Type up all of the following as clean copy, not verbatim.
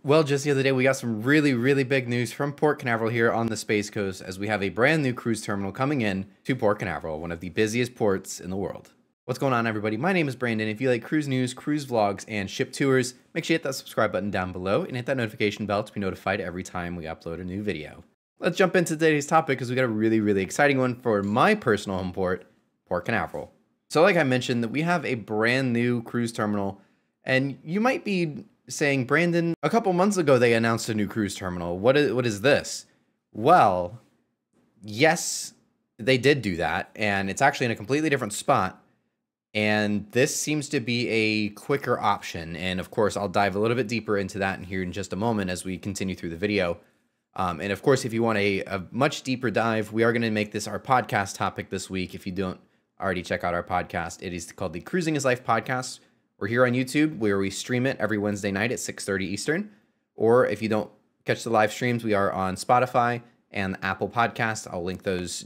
Well, just the other day, we got some really big news from Port Canaveral here on the Space Coast as we have a brand new cruise terminal coming in to Port Canaveral, one of the busiest ports in the world. What's going on, everybody? My name is Brandon. If you like cruise news, cruise vlogs, and ship tours, make sure you hit that subscribe button down below and hit that notification bell to be notified every time we upload a new video. Let's jump into today's topic because we got a really exciting one for my personal home port, Port Canaveral. So like I mentioned, that we have a brand new cruise terminal, and you might be saying, Brandon, a couple months ago they announced a new cruise terminal. What is this? Well, yes, they did do that, and it's actually in a completely different spot. And this seems to be a quicker option. And of course, I'll dive a little bit deeper into that in here in just a moment as we continue through the video. And of course, if you want a much deeper dive, we are going to make this our podcast topic this week. If you don't already check out our podcast, it is called the Cruising is Life podcast. We're here on YouTube where we stream it every Wednesday night at 6:30 Eastern. Or if you don't catch the live streams, we are on Spotify and Apple Podcasts. I'll link those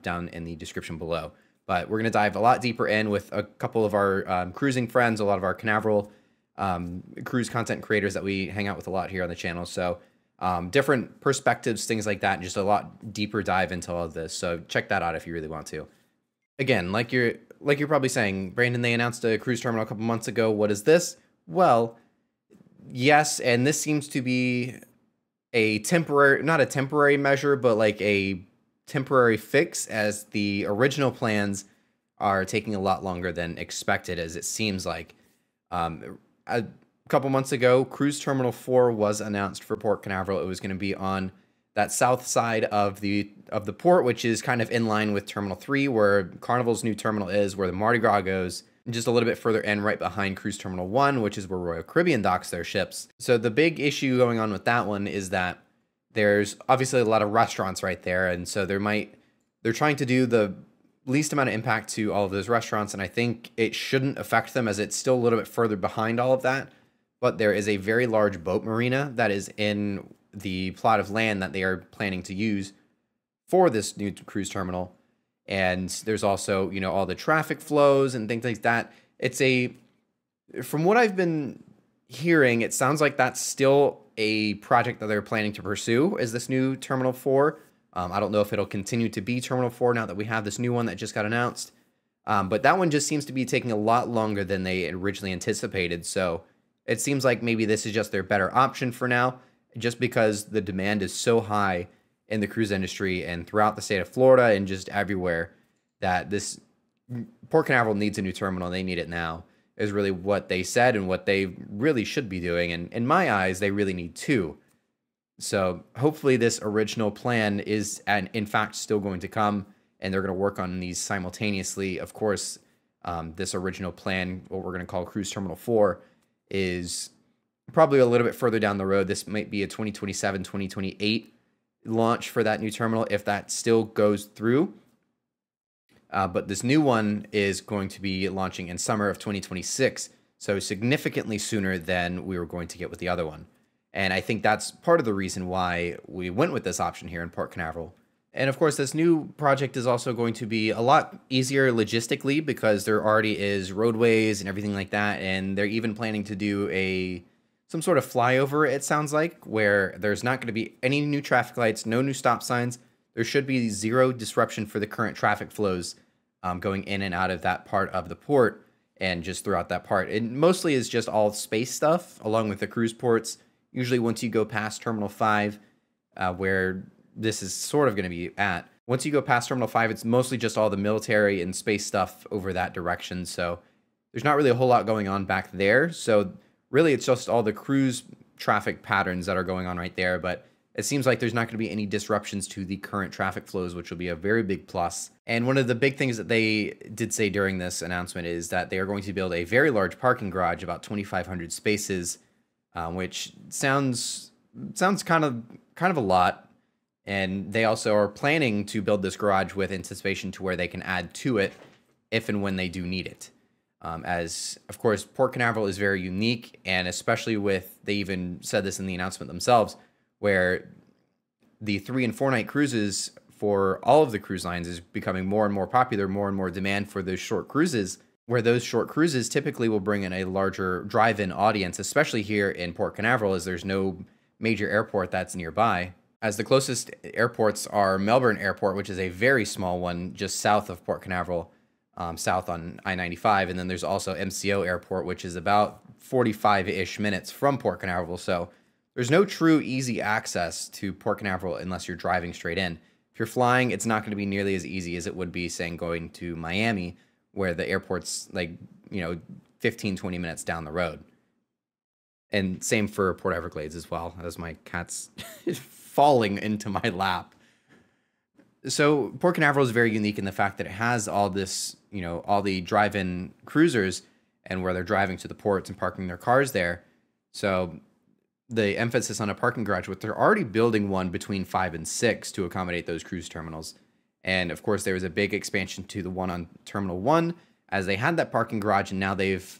down in the description below. But we're going to dive a lot deeper in with a couple of our cruising friends, a lot of our Canaveral cruise content creators that we hang out with a lot here on the channel. So different perspectives, things like that, and just a lot deeper dive into all of this. So check that out if you really want to. Again, like you're probably saying, Brandon, they announced a cruise terminal a couple months ago. What is this? Well, yes, and this seems to be a temporary, not a temporary measure, but like a temporary fix, as the original plans are taking a lot longer than expected, as it seems like. A couple months ago, Cruise Terminal 4 was announced for Port Canaveral. It was going to be on that south side of the port, which is kind of in line with Terminal 3, where Carnival's new terminal is, where the Mardi Gras goes, and just a little bit further in, right behind Cruise Terminal 1, which is where Royal Caribbean docks their ships. So the big issue going on with that one is that there's obviously a lot of restaurants right there, and so they're trying to do the least amount of impact to all of those restaurants, and I think it shouldn't affect them, as it's still a little bit further behind all of that. But there is a very large boat marina that is in the plot of land that they are planning to use for this new cruise terminal. And there's also, all the traffic flows and things like that. From what I've been hearing, it sounds like that's still a project that they're planning to pursue, is this new Terminal 4. I don't know if it'll continue to be Terminal 4 now that we have this new one that just got announced. But that one just seems to be taking a lot longer than they originally anticipated. So it seems like maybe this is just their better option for now, just because the demand is so high in the cruise industry and throughout the state of Florida and just everywhere, that this Port Canaveral needs a new terminal. They need it now, is really what they said and what they really should be doing. And in my eyes, they really need two. So hopefully this original plan is, in fact, still going to come, and they're going to work on these simultaneously. Of course, this original plan, what we're going to call Cruise Terminal 4, is probably a little bit further down the road. This might be a 2027, 2028 launch for that new terminal, if that still goes through. But this new one is going to be launching in summer of 2026, so significantly sooner than we were going to get with the other one. And I think that's part of the reason why we went with this option here in Port Canaveral. And of course, this new project is also going to be a lot easier logistically, because there already is roadways and everything like that. And they're even planning to do some sort of flyover, it sounds like, where there's not going to be any new traffic lights, no new stop signs. There should be zero disruption for the current traffic flows going in and out of that part of the port, and just throughout that part. It mostly is just all space stuff, along with the cruise ports. Usually once you go past Terminal 5, where this is sort of going to be at, once you go past Terminal 5, it's mostly just all the military and space stuff over that direction. So there's not really a whole lot going on back there. So really, it's just all the cruise traffic patterns that are going on right there. But it seems like there's not going to be any disruptions to the current traffic flows, which will be a very big plus. And one of the big things that they did say during this announcement is that they are going to build a very large parking garage, about 2,500 spaces, which sounds kind of a lot. And they also are planning to build this garage with anticipation to where they can add to it if and when they do need it. As, of course, Port Canaveral is very unique, and especially they even said this in the announcement themselves, where the 3 and 4 night cruises for all of the cruise lines is becoming more and more popular, more and more demand for those short cruises, where those short cruises typically will bring in a larger drive-in audience, especially here in Port Canaveral, as there's no major airport that's nearby. As the closest airports are Melbourne Airport, which is a very small one just south of Port Canaveral, south on I-95, and then there's also MCO Airport, which is about 45-ish minutes from Port Canaveral. So there's no true easy access to Port Canaveral unless you're driving straight in. If you're flying, it's not going to be nearly as easy as it would be, saying, going to Miami, where the airport's like, 15, 20 minutes down the road. And same for Port Everglades as well, as my cat's falling into my lap. So Port Canaveral is very unique in the fact that it has all this, all the drive-in cruisers and where they're driving to the ports and parking their cars there. So the emphasis on a parking garage, but they're already building one between 5 and 6 to accommodate those cruise terminals. And of course, there was a big expansion to the one on Terminal 1, as they had that parking garage, and now they've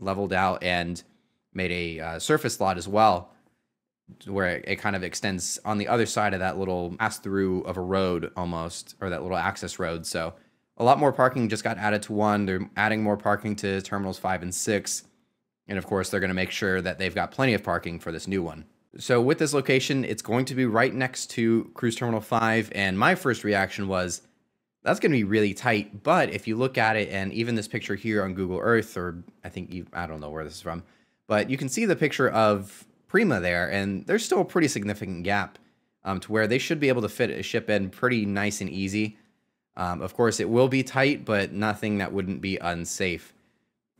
leveled out and made a surface lot as well, where it kind of extends on the other side of that little pass-through of a road almost, or that little access road. So a lot more parking just got added to one. They're adding more parking to Terminals 5 and 6. And of course, they're going to make sure that they've got plenty of parking for this new one. So with this location, it's going to be right next to Cruise Terminal 5, and my first reaction was, that's going to be really tight. But if you look at it, and even this picture here on Google Earth, or I don't know where this is from, but you can see the picture of Prima there, and there's still a pretty significant gap to where they should be able to fit a ship in pretty nice and easy. Of course, it will be tight, but nothing that wouldn't be unsafe.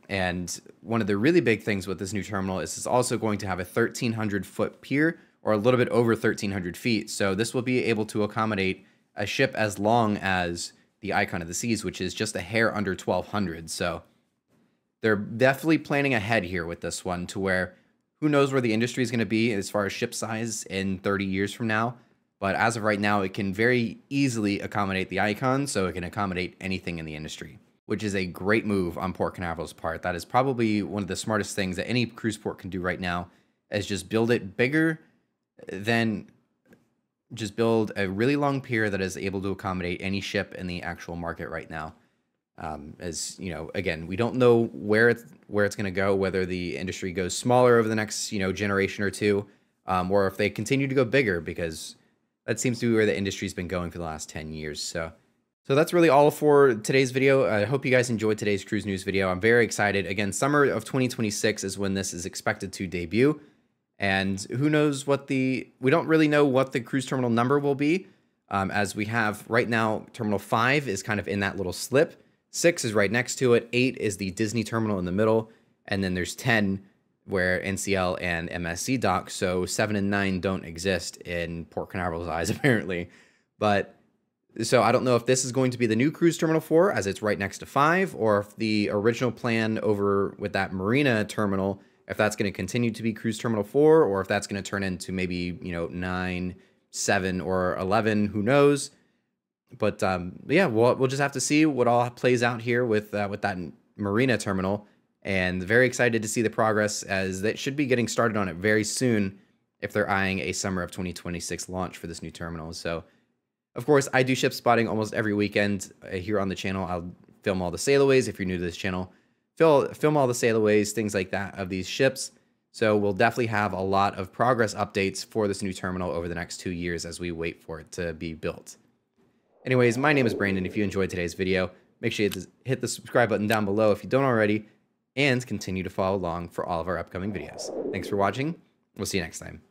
And one of the really big things with this new terminal is it's also going to have a 1,300-foot pier, or a little bit over 1,300 feet. So this will be able to accommodate a ship as long as the Icon of the Seas, which is just a hair under 1,200. So they're definitely planning ahead here with this one, to where who knows where the industry is going to be as far as ship size in 30 years from now. But as of right now, it can very easily accommodate the Icon, so it can accommodate anything in the industry, which is a great move on Port Canaveral's part. That is probably one of the smartest things that any cruise port can do right now, is just build it bigger, than just build a really long pier that is able to accommodate any ship in the actual market right now. As again, we don't know where it's going to go, whether the industry goes smaller over the next generation or two, or if they continue to go bigger, because that seems to be where the industry's been going for the last 10 years. So that's really all for today's video. I hope you guys enjoyed today's cruise news video. I'm very excited. Again, summer of 2026 is when this is expected to debut. And who knows we don't really know what the cruise terminal number will be, as we have right now, Terminal 5 is kind of in that little slip. 6 is right next to it. 8 is the Disney terminal in the middle. And then there's 10 where NCL and MSC dock. So 7 and 9 don't exist in Port Canaveral's eyes, apparently. But so I don't know if this is going to be the new Cruise Terminal 4, as it's right next to 5, or if the original plan over with that Marina terminal, if that's going to continue to be Cruise Terminal 4, or if that's going to turn into maybe, 9, 7, or 11, who knows. But yeah, we'll just have to see what all plays out here with that Marina terminal, and very excited to see the progress, as that should be getting started on it very soon if they're eyeing a summer of 2026 launch for this new terminal. So, of course, I do ship spotting almost every weekend here on the channel. I'll film all the sailaways. If you're new to this channel, film all the sailaways, things like that of these ships. So we'll definitely have a lot of progress updates for this new terminal over the next 2 years as we wait for it to be built. Anyways, my name is Brandon. If you enjoyed today's video, make sure you hit the subscribe button down below if you don't already, and continue to follow along for all of our upcoming videos. Thanks for watching. We'll see you next time.